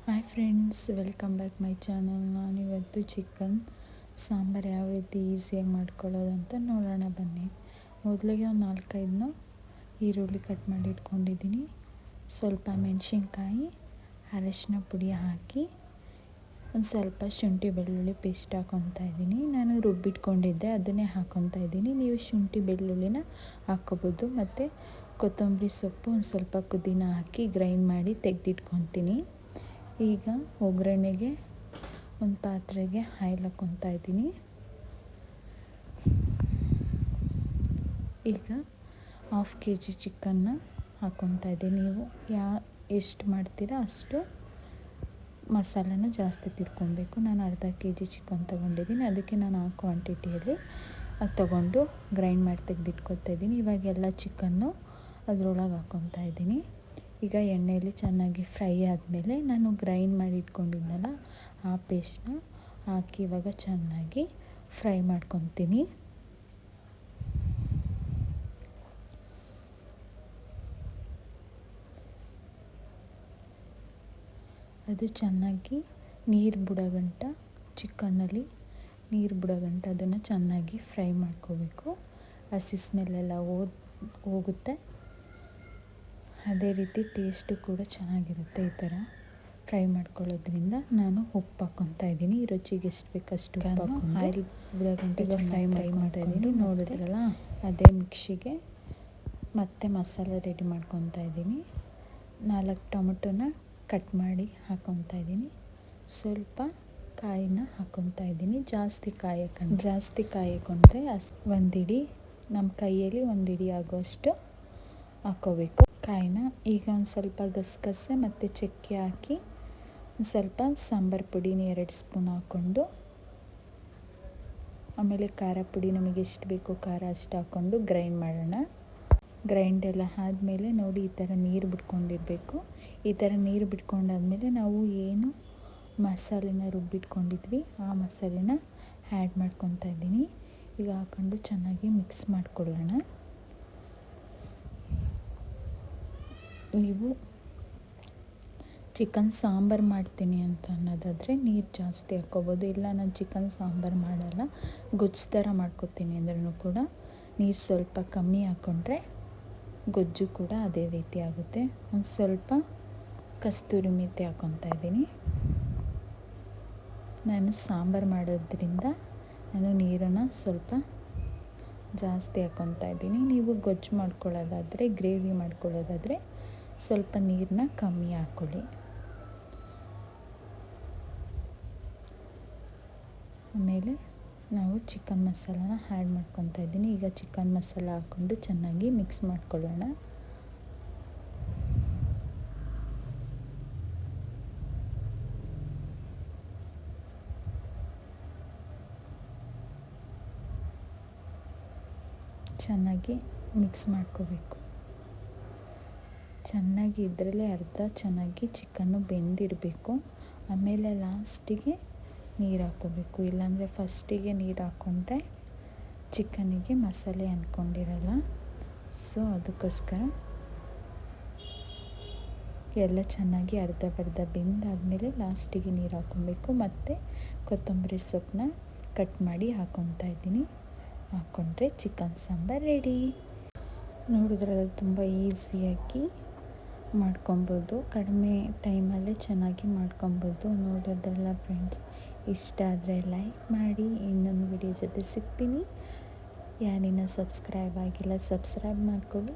Hi friends, welcome back my channel. ನಾನಿವತ್ತು chicken sambar ಯಾವ ರೀತಿ ಈಸಿಯಾಗಿ ಮಾಡ್ಕೊಳ್ಳೋದು ಅಂತ ನೋಡೋಣ ಬನ್ನಿ. ಮೊದಲಿಗೆ ಒಂದು 4-5 ಈರುಳ್ಳಿ ಕಟ್ ಮಾಡಿ ಇಟ್ಕೊಂಡಿದ್ದೀನಿ. ಸ್ವಲ್ಪ ಮೆಣಸಿನ್ಕಾಯಿ, ಅರಶಿನ ಪುಡಿ ಹಾಕಿ ಒಂದು ಸ್ವಲ್ಪ ಶುಂಠಿ ಬೆಳ್ಳುಳ್ಳಿ ಪೇಸ್ಟ್ ಹಾಕ್ಕೊತಾ ಇದ್ದೀನಿ. ನಾನು ರುಬ್ಬಿಟ್ಕೊಂಡಿದ್ದೆ, ಅದನ್ನೇ ಹಾಕ್ಕೊತಾ ಇದ್ದೀನಿ. ನೀವು ಶುಂಠಿ ಬೆಳ್ಳುಳ್ಳಿನ ಹಾಕ್ಕೋಬೋದು. ಮತ್ತು ಕೊತ್ತಂಬರಿ ಸೊಪ್ಪು, ಒಂದು ಸ್ವಲ್ಪ ಪುದೀನ ಹಾಕಿ ಗ್ರೈಂಡ್ ಮಾಡಿ ತೆಗೆದಿಟ್ಕೊತೀನಿ. ಈಗ ಒಗ್ಗರಣೆಗೆ ಒಂದು ಪಾತ್ರೆಗೆ ಆಯಿಲ್ ಹಾಕ್ಕೊತಾ ಇದ್ದೀನಿ. ಈಗ 1/2 kg ಚಿಕನ್ನ ಹಾಕ್ಕೊತಾ ಇದ್ದೀನಿ. ನೀವು ಎಷ್ಟು ಮಾಡ್ತೀರಾ ಅಷ್ಟು ಮಸಾಲೆನ ಜಾಸ್ತಿ ತಿರ್ಕೊಬೇಕು. ನಾನು ಅರ್ಧ kg ಚಿಕನ್ ತೊಗೊಂಡಿದ್ದೀನಿ, ಅದಕ್ಕೆ ನಾನು ಆ ಕ್ವಾಂಟಿಟಿಯಲ್ಲಿ ಅದು ತೊಗೊಂಡು ಗ್ರೈಂಡ್ ಮಾಡಿ ತೆಗೆದಿಟ್ಕೊತಾ ಇದ್ದೀನಿ. ಇವಾಗೆಲ್ಲ ಚಿಕನ್ನು ಅದರೊಳಗೆ ಹಾಕ್ಕೊತಾ ಇದ್ದೀನಿ. ಈಗ ಎಣ್ಣೆಯಲ್ಲಿ ಚೆನ್ನಾಗಿ ಫ್ರೈ ಆದಮೇಲೆ ನಾನು ಗ್ರೈಂಡ್ ಮಾಡಿ ಇಟ್ಕೊಂಡಿದ್ನಲ್ಲ ಆ ಪೇಸ್ಟ್ನ ಹಾಕಿ ಇವಾಗ ಚೆನ್ನಾಗಿ ಫ್ರೈ ಮಾಡ್ಕೊತೀನಿ. ಅದು ಚೆನ್ನಾಗಿ ನೀರು ಬಿಡೋಗಂಟ, ಚಿಕನ್ನಲ್ಲಿ ನೀರು ಬಿಡೋಗಂಟ ಅದನ್ನು ಚೆನ್ನಾಗಿ ಫ್ರೈ ಮಾಡ್ಕೋಬೇಕು. ಹಸಿ ಸ್ಮೆಲ್ಲೆಲ್ಲ ಹೋಗುತ್ತೆ. ಅದೇ ರೀತಿ ಟೇಸ್ಟು ಕೂಡ ಚೆನ್ನಾಗಿರುತ್ತೆ. ಈ ಥರ ಫ್ರೈ ಮಾಡ್ಕೊಳ್ಳೋದ್ರಿಂದ ನಾನು ಉಪ್ಪು ಹಾಕ್ಕೊತಾ ಇದ್ದೀನಿ. ರುಚಿಗೆ ಎಷ್ಟು ಬೇಕಷ್ಟು ಆಯಿಲ್ ಬಿಡೋಗಂಟೆ ಫ್ರೈ ಮಾಡ್ತಾಯಿದ್ದೀನಿ. ನೋಡಿದ್ರಲ್ಲ, ಅದೇ ಮಿಕ್ಸಿಗೆ ಮತ್ತೆ ಮಸಾಲೆ ರೆಡಿ ಮಾಡ್ಕೊತಾ ಇದ್ದೀನಿ. 4 ಟೊಮೆಟೊನ ಕಟ್ ಮಾಡಿ ಹಾಕ್ಕೊತಾ ಇದ್ದೀನಿ. ಸ್ವಲ್ಪ ಕಾಯಿನ ಹಾಕ್ಕೊತಾ ಇದ್ದೀನಿ. ಜಾಸ್ತಿ ಕಾಯಿ ಹಾಕ್ಕೊಂಡ್ರೆ ಒಂದು ಹಿಡಿ, ನಮ್ಮ ಕೈಯಲ್ಲಿ ಒಂದು ಹಿಡಿ ಆಗೋಷ್ಟು ಹಾಕ್ಕೋಬೇಕು ಕಾಯಿನ. ಈಗ ಒಂದು ಸ್ವಲ್ಪ ಗಸಗಸೆ ಮತ್ತು ಚಕ್ಕೆ ಹಾಕಿ ಸ್ವಲ್ಪ ಸಾಂಬಾರು ಪುಡಿನ 2 ಸ್ಪೂನ್ ಹಾಕ್ಕೊಂಡು, ಆಮೇಲೆ ಖಾರ ಪುಡಿ ನಮಗೆ ಎಷ್ಟು ಬೇಕೋ ಖಾರ ಅಷ್ಟು ಹಾಕ್ಕೊಂಡು ಗ್ರೈಂಡ್ ಮಾಡೋಣ. ಗ್ರೈಂಡ್ ಎಲ್ಲ ಆದಮೇಲೆ ನೋಡಿ ಈ ಥರ ನೀರು ಬಿಟ್ಕೊಂಡಿರಬೇಕು. ಈ ಥರ ನೀರು ಬಿಟ್ಕೊಂಡಾದ್ಮೇಲೆ ನಾವು ಏನು ಮಸಾಲೆನ ರುಬ್ಬಿಟ್ಕೊಂಡಿದ್ವಿ ಆ ಮಸಾಲೆನ ಆ್ಯಡ್ ಮಾಡ್ಕೊತಾ ಇದ್ದೀನಿ. ಈಗ ಹಾಕ್ಕೊಂಡು ಚೆನ್ನಾಗಿ ಮಿಕ್ಸ್ ಮಾಡ್ಕೊಳ್ಳೋಣ. ನೀವು ಚಿಕನ್ ಸಾಂಬಾರು ಮಾಡ್ತೀನಿ ಅಂತ ಅನ್ನೋದಾದರೆ ನೀರು ಜಾಸ್ತಿ ಹಾಕ್ಕೋಬೋದು. ಇಲ್ಲ ನಾನು ಚಿಕನ್ ಸಾಂಬಾರು ಮಾಡಲ್ಲ, ಗೊಜ್ಜು ಥರ ಮಾಡ್ಕೊತೀನಿ ಅಂದ್ರೂ ಕೂಡ ನೀರು ಸ್ವಲ್ಪ ಕಮ್ಮಿ ಹಾಕ್ಕೊಂಡ್ರೆ ಗೊಜ್ಜು ಕೂಡ ಅದೇ ರೀತಿ ಆಗುತ್ತೆ. ಒಂದು ಸ್ವಲ್ಪ ಕಸ್ತೂರಿ ಮೆಂತ್ಯ ಹಾಕ್ಕೊತಾ ಇದ್ದೀನಿ. ನಾನು ಸಾಂಬಾರು ಮಾಡೋದ್ರಿಂದ ನಾನು ನೀರನ್ನು ಸ್ವಲ್ಪ ಜಾಸ್ತಿ ಹಾಕ್ಕೊತಾ ಇದ್ದೀನಿ. ನೀವು ಗೊಜ್ಜು ಮಾಡ್ಕೊಳ್ಳೋದಾದರೆ, ಗ್ರೇವಿ ಮಾಡ್ಕೊಳ್ಳೋದಾದರೆ ಸ್ವಲ್ಪ ನೀರನ್ನ ಕಮ್ಮಿ ಹಾಕ್ಕೊಳ್ಳಿ. ಆಮೇಲೆ ನಾವು ಚಿಕನ್ ಮಸಾಲಾನ ಆ್ಯಡ್ ಮಾಡ್ಕೊತಾ ಇದ್ದೀನಿ. ಈಗ ಚಿಕನ್ ಮಸಾಲ ಹಾಕ್ಕೊಂಡು ಚೆನ್ನಾಗಿ ಮಿಕ್ಸ್ ಮಾಡ್ಕೊಳ್ಳೋಣ. ಚೆನ್ನಾಗಿ ಮಿಕ್ಸ್ ಮಾಡ್ಕೋಬೇಕು. ಚೆನ್ನಾಗಿ ಇದರಲ್ಲೇ ಅರ್ಧ ಚೆನ್ನಾಗಿ ಚಿಕನ್ನು ಬೆಂದಿಡಬೇಕು. ಆಮೇಲೆ ಲಾಸ್ಟಿಗೆ ನೀರು ಹಾಕ್ಕೋಬೇಕು. ಇಲ್ಲಾಂದರೆ ಫಸ್ಟಿಗೆ ನೀರು ಹಾಕ್ಕೊಂಡ್ರೆ ಚಿಕನ್ನಿಗೆ ಮಸಾಲೆ ಅಂದ್ಕೊಂಡಿರಲ್ಲ. ಸೊ ಅದಕ್ಕೋಸ್ಕರ ಎಲ್ಲ ಚೆನ್ನಾಗಿ ಅರ್ಧ ಬೆಂದಾದಮೇಲೆ ಲಾಸ್ಟಿಗೆ ನೀರು ಹಾಕ್ಕೊಬೇಕು. ಮತ್ತು ಕೊತ್ತಂಬರಿ ಸೊಪ್ಪನ್ನ ಕಟ್ ಮಾಡಿ ಹಾಕ್ಕೊತಾ ಇದ್ದೀನಿ. ಹಾಕ್ಕೊಂಡ್ರೆ ಚಿಕನ್ ಸಾಂಬಾರು ರೆಡಿ. ನೋಡಿದ್ರಲ್ಲ, ತುಂಬ ಈಸಿಯಾಗಿ ಮಾಡ್ಕೊಬೋದು. ಕಡಿಮೆ ಟೈಮಲ್ಲೇ ಚೆನ್ನಾಗಿ ಮಾಡ್ಕೊಬೋದು. ನೋಡೋದ್ರಲ್ಲ ಫ್ರೆಂಡ್ಸ್, ಇಷ್ಟ ಆದರೆ ಲೈಕ್ ಮಾಡಿ. ಇನ್ನೊಂದು ವಿಡಿಯೋ ಜೊತೆ ಸಿಗ್ತೀನಿ. ಯಾರಿನ್ನ ಸಬ್ಸ್ಕ್ರೈಬ್ ಆಗಿಲ್ಲ, ಸಬ್ಸ್ಕ್ರೈಬ್ ಮಾಡ್ಕೊಳ್ಳಿ.